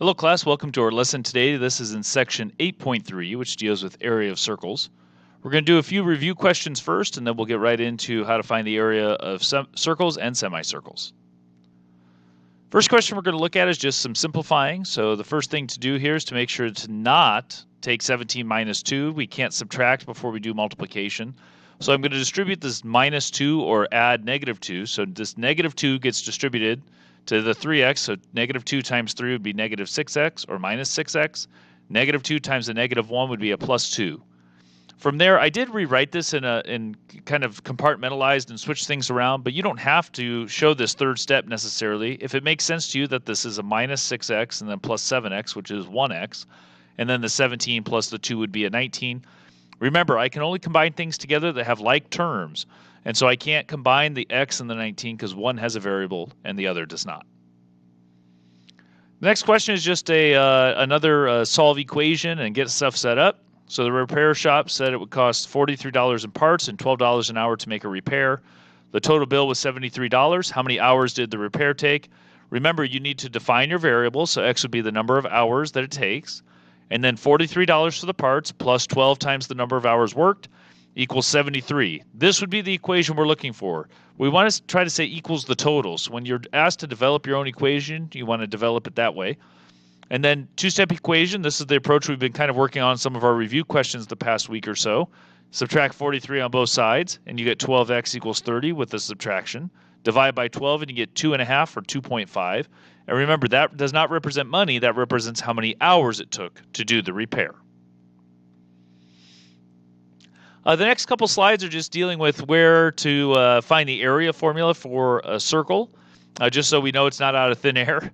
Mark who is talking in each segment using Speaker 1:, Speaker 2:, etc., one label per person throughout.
Speaker 1: Hello class, welcome to our lesson today. This is in section 8.3, which deals with area of circles. We're going to do a few review questions first, and then we'll get right into how to find the area of circles and semicircles. First question we're going to look at is just some simplifying. So the first thing to do here is to make sure to not take 17 minus 2. We can't subtract before we do multiplication. So I'm going to distribute this minus 2 or add negative 2. So this negative 2 gets distributed to the 3x, so negative 2 times 3 would be negative 6x or minus 6x. Negative 2 times a negative 1 would be a plus 2. From there, I did rewrite this in kind of compartmentalized and switch things around, but you don't have to show this third step necessarily. If it makes sense to you that this is a minus 6x and then plus 7x, which is 1x, and then the 17 plus the 2 would be a 19. Remember, I can only combine things together that have like terms. And so I can't combine the x and the 19 because one has a variable and the other does not. The next question is just another solve equation and get stuff set up. So the repair shop said it would cost $43 in parts and $12 an hour to make a repair. The total bill was $73. How many hours did the repair take? Remember, you need to define your variable, so x would be the number of hours that it takes. And then $43 for the parts plus 12 times the number of hours worked equals 73. This would be the equation we're looking for. We want to try to say equals the totals. When you're asked to develop your own equation, you want to develop it that way. And then two-step equation, this is the approach we've been kind of working on some of our review questions the past week or so. Subtract 43 on both sides, and you get 12x equals 30 with the subtraction. Divide by 12, and you get 2.5 or 2.5. And remember, that does not represent money. That represents how many hours it took to do the repair. The next couple slides are just dealing with where to find the area formula for a circle, just so we know it's not out of thin air.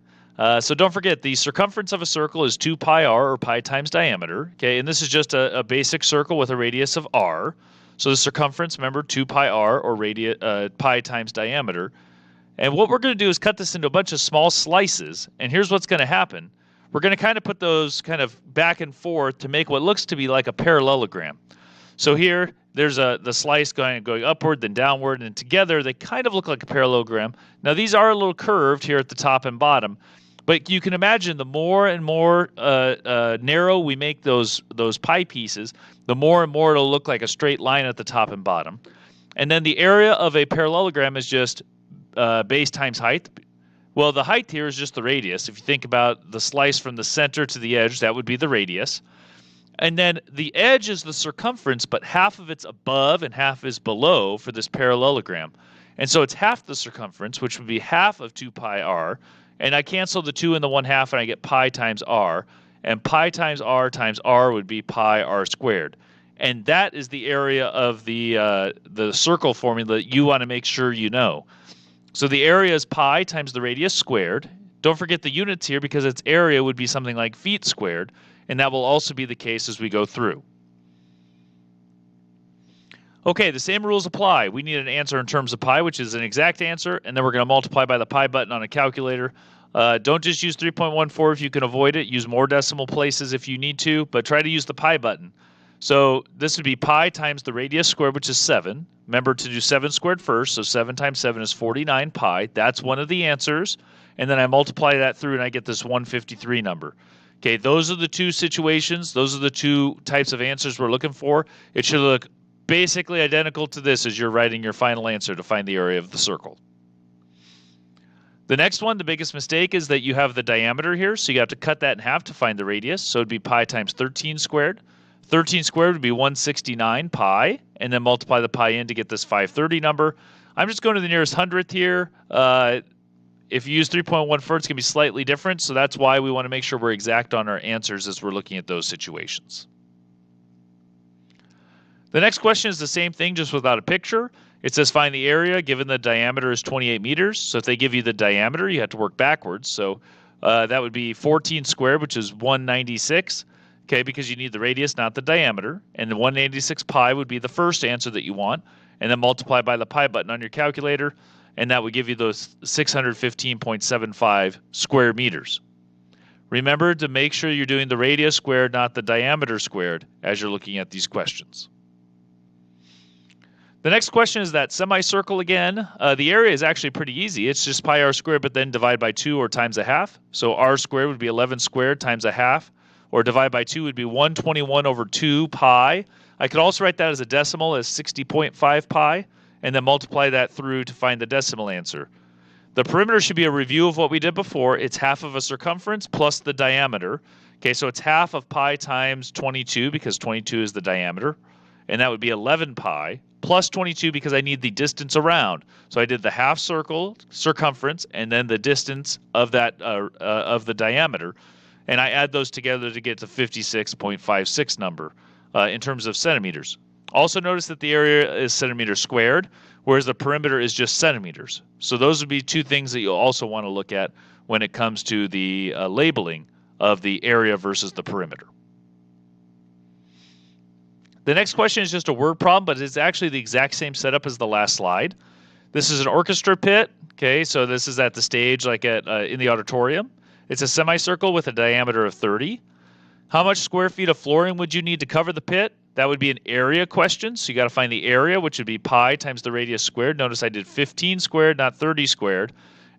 Speaker 1: So don't forget, the circumference of a circle is 2 pi r, or pi times diameter. Okay, and this is just a basic circle with a radius of r. So the circumference, remember, 2 pi r, or pi times diameter. And what we're going to do is cut this into a bunch of small slices, and here's what's going to happen. We're going to kind of put those kind of back and forth to make what looks to be like a parallelogram. So here, there's the slice going upward, then downward, and together they kind of look like a parallelogram. Now these are a little curved here at the top and bottom, but you can imagine the more and more narrow we make those pie pieces, the more and more it'll look like a straight line at the top and bottom. And then the area of a parallelogram is just base times height. Well, the height here is just the radius. If you think about the slice from the center to the edge, that would be the radius. And then the edge is the circumference, but half of it's above and half is below for this parallelogram. And so it's half the circumference, which would be half of 2 pi r. And I cancel the 2 and the 1/2, and I get pi times r. And pi times r would be pi r squared. And that is the area of the circle formula that you want to make sure you know. So the area is pi times the radius squared. Don't forget the units here because its area would be something like feet squared. And that will also be the case as we go through. Okay, the same rules apply. We need an answer in terms of pi, which is an exact answer, and then we're going to multiply by the pi button on a calculator. Don't just use 3.14 if you can avoid it. Use more decimal places if you need to, but try to use the pi button. So this would be pi times the radius squared, which is 7. Remember to do 7 squared first, so 7 times 7 is 49 pi. That's one of the answers. And then I multiply that through, and I get this 153 number. Okay, those are the two situations. Those are the two types of answers we're looking for. It should look basically identical to this as you're writing your final answer to find the area of the circle. The next one, the biggest mistake, is that you have the diameter here, so you have to cut that in half to find the radius. So it would be pi times 13 squared. 13 squared would be 169 pi, and then multiply the pi in to get this 530 number. I'm just going to the nearest hundredth here. If you use 3.14, it's going to be slightly different, so that's why we want to make sure we're exact on our answers as we're looking at those situations. The next question is the same thing, just without a picture. It says find the area given the diameter is 28 meters. So if they give you the diameter, you have to work backwards. So that would be 14 squared, which is 196, okay, because you need the radius, not the diameter. And the 186 pi would be the first answer that you want, and then multiply by the pi button on your calculator, and that would give you those 615.75 square meters. Remember to make sure you're doing the radius squared, not the diameter squared, as you're looking at these questions. The next question is that semicircle again. The area is actually pretty easy. It's just pi r squared, but then divide by 2 or times a half. So r squared would be 11 squared times a half, or divide by 2 would be 121 over 2 pi. I could also write that as a decimal as 60.5 pi, and then multiply that through to find the decimal answer. The perimeter should be a review of what we did before. It's half of a circumference plus the diameter. Okay, so it's half of pi times 22 because 22 is the diameter, and that would be 11 pi plus 22 because I need the distance around. So I did the half circle circumference and then the distance of that of the diameter, and I add those together to get to 56.56 number in terms of centimeters. Also notice that the area is centimeters squared, whereas the perimeter is just centimeters. So those would be two things that you'll also want to look at when it comes to the labeling of the area versus the perimeter. The next question is just a word problem, but it's actually the exact same setup as the last slide. This is an orchestra pit. Okay, so this is at the stage like at in the auditorium. It's a semicircle with a diameter of 30. How much square feet of flooring would you need to cover the pit? That would be an area question. So you got to find the area, which would be pi times the radius squared. Notice I did 15 squared, not 30 squared.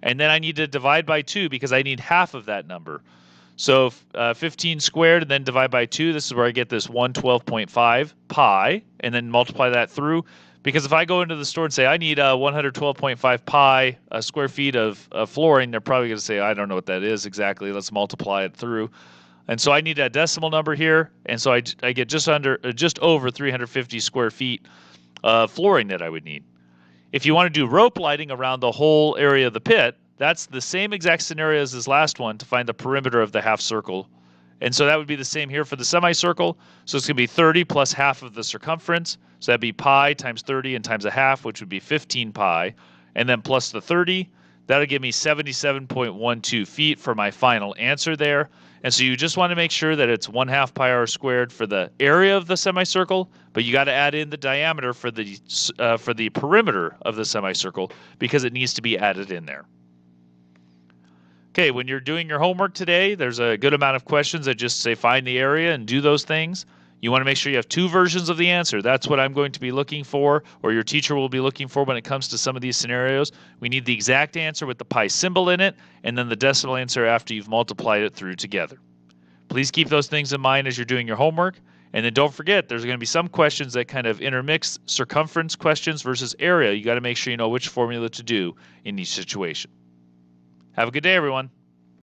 Speaker 1: And then I need to divide by 2 because I need half of that number. So 15 squared and then divide by 2. This is where I get this 112.5 pi, and then multiply that through. Because if I go into the store and say I need 112.5 pi square feet of flooring, they're probably going to say, I don't know what that is exactly. Let's multiply it through. And so I need a decimal number here, and so I get just over 350 square feet flooring that I would need. If you want to do rope lighting around the whole area of the pit, that's the same exact scenario as this last one to find the perimeter of the half circle. And so that would be the same here for the semicircle. So it's going to be 30 plus half of the circumference. So that'd be pi times 30 and times a half, which would be 15 pi. And then plus the 30, that'll give me 77.12 feet for my final answer there. And so you just want to make sure that it's 1/2 pi r squared for the area of the semicircle, but you got to add in the diameter for the perimeter of the semicircle because it needs to be added in there. Okay, when you're doing your homework today, there's a good amount of questions that just say find the area and do those things. You want to make sure you have two versions of the answer. That's what I'm going to be looking for, or your teacher will be looking for when it comes to some of these scenarios. We need the exact answer with the pi symbol in it, and then the decimal answer after you've multiplied it through together. Please keep those things in mind as you're doing your homework. And then don't forget, there's going to be some questions that kind of intermix circumference questions versus area. You got to make sure you know which formula to do in each situation. Have a good day, everyone.